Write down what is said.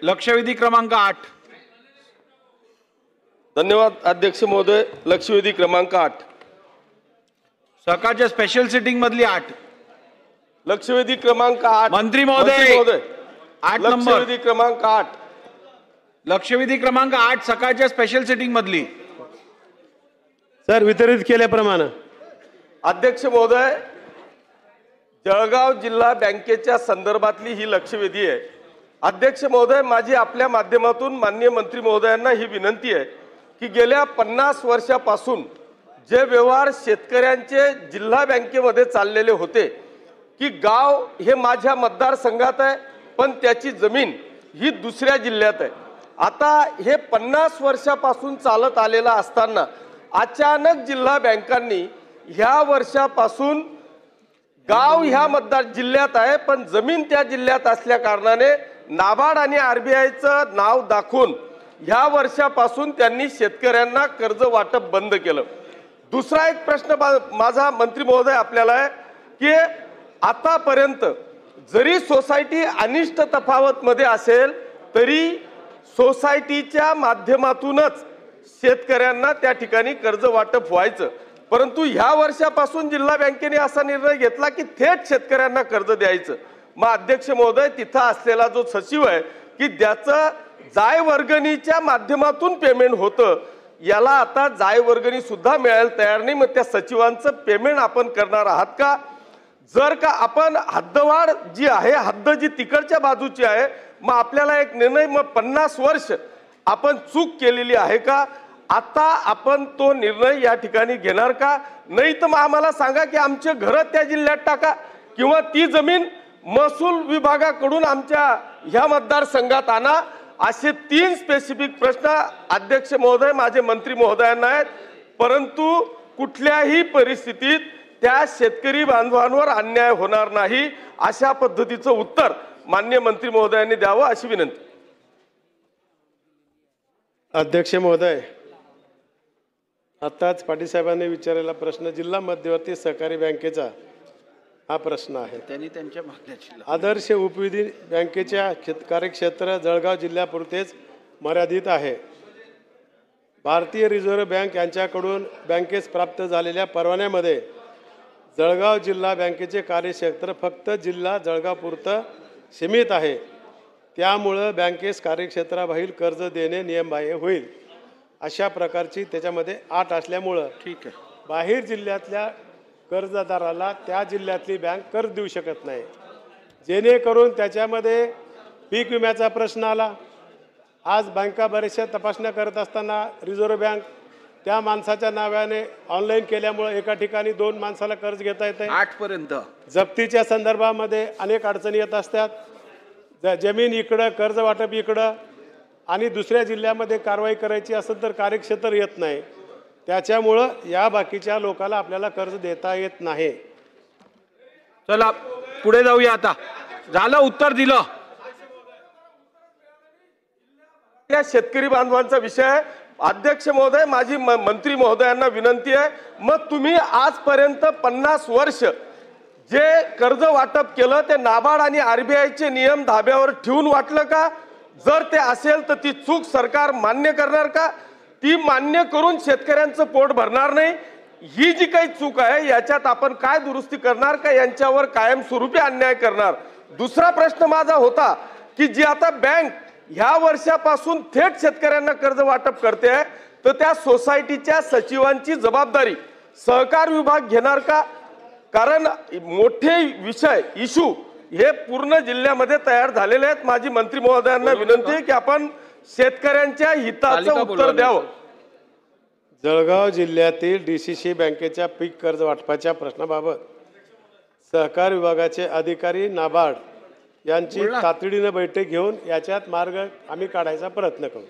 लक्षवेधी क्रमांक 8। धन्यवाद अध्यक्ष महोदय। लक्षवेधी क्रमांक 8 सकाळच्या स्पेशल सिटिंग मधली 8। लक्षवेधी क्रमांक 8 मंत्री महोदय 8 नंबर लक्षवेधी क्रमांक 8 लक्षवेधी क्रमांक 8 सकाळच्या स्पेशल सिटिंग मधली सर वितरित केल्याप्रमाणे अध्यक्ष महोदय, जळगाव जिल्हा बँकेच्या संदर्भातली ही लक्षवेधी आहे। अध्यक्ष महोदय, माझी आपल्या माध्यमातून माननीय मंत्री महोदयांना ही विनंती आहे की गेल्या 50 वर्षापासून जे व्यवहार शेतकऱ्यांचे जिल्हा बँकेमध्ये चाललेले होते की गाव हे माझ्या मतदारसंघात आहे पण त्याची जमीन ही दुसऱ्या जिल्ह्यात आहे, आता हे 50 वर्षापासून चालत आलेला असताना अचानक जिल्हा बँकांनी ह्या वर्षापासून गाव ह्या मतदार जिल्ह्यात आहे पण जमीन त्या जिल्ह्यात असल्या कारणाने नाबार्ड आणि आरबीआयचं नाव दाखवून ह्या वर्षापासून त्यांनी शेतकऱ्यांना कर्ज वाटप बंद केलं। दुसरा एक प्रश्न माझा मंत्री महोदय आपल्याला आहे की आतापर्यंत जरी सोसायटी अनिष्ट तफावत मध्ये असेल तरी सोसायटीच्या माध्यमातूनच शेतकऱ्यांना त्या ठिकाणी कर्ज वाटप व्हायचं, परंतु ह्या वर्षापासून जिल्हा बँकेने असा निर्णय घेतला की थेट शेतकऱ्यांना कर्ज द्यायचं। मग अध्यक्ष महोदय, तिथं असलेला जो सचिव आहे की ज्याचं जाय वर्गणीच्या माध्यमातून पेमेंट होतं, याला आता जाय वर्गणी सुद्धा मिळायला तयार नाही, मग त्या सचिवांचं पेमेंट आपण करणार आहात का? जर का आपण हद्दवाढ जी आहे, हद्द जी तिकडच्या बाजूची आहे, मग आपल्याला एक निर्णय, मग 50 वर्ष आपण चूक केलेली आहे का? आता आपण तो निर्णय या ठिकाणी घेणार का? नाही तर मग आम्हाला सांगा की आमचे घर त्या जिल्ह्यात टाका किंवा ती जमीन महसूल विभागाकडून आमच्या ह्या मतदारसंघात आणा। असे 3 स्पेसिफिक प्रश्न अध्यक्ष महोदय माझे मंत्री महोदयांना आहेत, परंतु कुठल्याही परिस्थितीत त्या शेतकरी बांधवांवर अन्याय होणार नाही अशा पद्धतीचं उत्तर माननीय मंत्री महोदयांनी द्यावं अशी विनंती। अध्यक्ष महोदय, आताच पाटील साहेबांनी विचारलेला प्रश्न जिल्हा मध्यवर्ती सहकारी बँकेचा हा प्रश्न आहे। त्यांनी त्यांच्या मागण्याची आदर्श उपविधी बँकेच्या कार्यक्षेत्र जळगाव जिल्ह्यापुरतेच मर्यादित आहे। भारतीय रिझर्व्ह बँक यांच्याकडून बँकेस प्राप्त झालेल्या परवान्यामध्ये जळगाव जिल्हा बँकेचे कार्यक्षेत्र फक्त जिल्हा जळगावपुरतं सीमित आहे, त्यामुळं बँकेस कार्यक्षेत्राबाहेर कर्ज देणे नियमबाह्य होईल। अशा प्रकारची त्याच्यामध्ये 8 असल्यामुळं ठीक आहे, बाहेर जिल्ह्यातल्या कर्जदाराला त्या जिल्ह्यातली बँक कर्ज देऊ शकत नाही, जेणेकरून त्याच्यामध्ये पीक विम्याचा प्रश्न आला। आज बँका बऱ्याचशा तपासण्या करत असताना रिझर्व्ह बँक त्या माणसाच्या नावाने ऑनलाईन केल्यामुळे एका ठिकाणी 2 माणसाला कर्ज घेता येत आहे। 8 पर्यंत जप्तीच्या संदर्भामध्ये अनेक अडचणी येत असतात। जमीन इकडं, कर्ज वाटप इकडं आणि दुसऱ्या जिल्ह्यामध्ये कारवाई करायची असेल तर कार्यक्षेत्र येत नाही, त्याच्यामुळं या बाकीच्या लोकांना आपल्याला कर्ज देता येत नाही। चला पुढे जाऊया, आता झालं, उत्तर दिलं। या शेतकरी बांधवांचा विषय अध्यक्ष महोदय माझी मंत्री महोदयांना विनंती आहे, मग तुम्ही आजपर्यंत 50 वर्ष जे कर्ज वाटप केलं ते नाबार्ड आणि आरबीआयचे नियम धाब्यावर ठेवून वाटलं का? जर ते असेल तर ती चूक सरकार मान्य करणार का? ती मान्य करून शेतकऱ्यांचं पोट भरणार नाही, ही जी काही चूक आहे याच्यात आपण काय दुरुस्ती करणार का? यांच्यावर कायमस्वरूपी अन्याय करणार? दुसरा प्रश्न माझा होता की जी आता बँक ह्या वर्षापासून थेट शेतकऱ्यांना कर्ज वाटप करते आहे, तर त्या सोसायटीच्या सचिवांची जबाबदारी सहकार विभाग घेणार का? कारण मोठे विषय इश्यू हे पूर्ण जिल्ह्यामध्ये तयार झालेले आहेत। माझी मंत्री महोदयांना विनंती आहे की आपण शेतकऱ्यांच्या हिताचं उत्तर द्यावं। जळगाव जिल्ह्यातील डीसीसी बँकेच्या पीक कर्ज वाटपाच्या प्रश्नाबाबत सहकार विभागाचे अधिकारी नाबार्ड यांची तातडीने बैठक घेऊन याच्यात मार्ग आम्ही काढायचा प्रयत्न करू।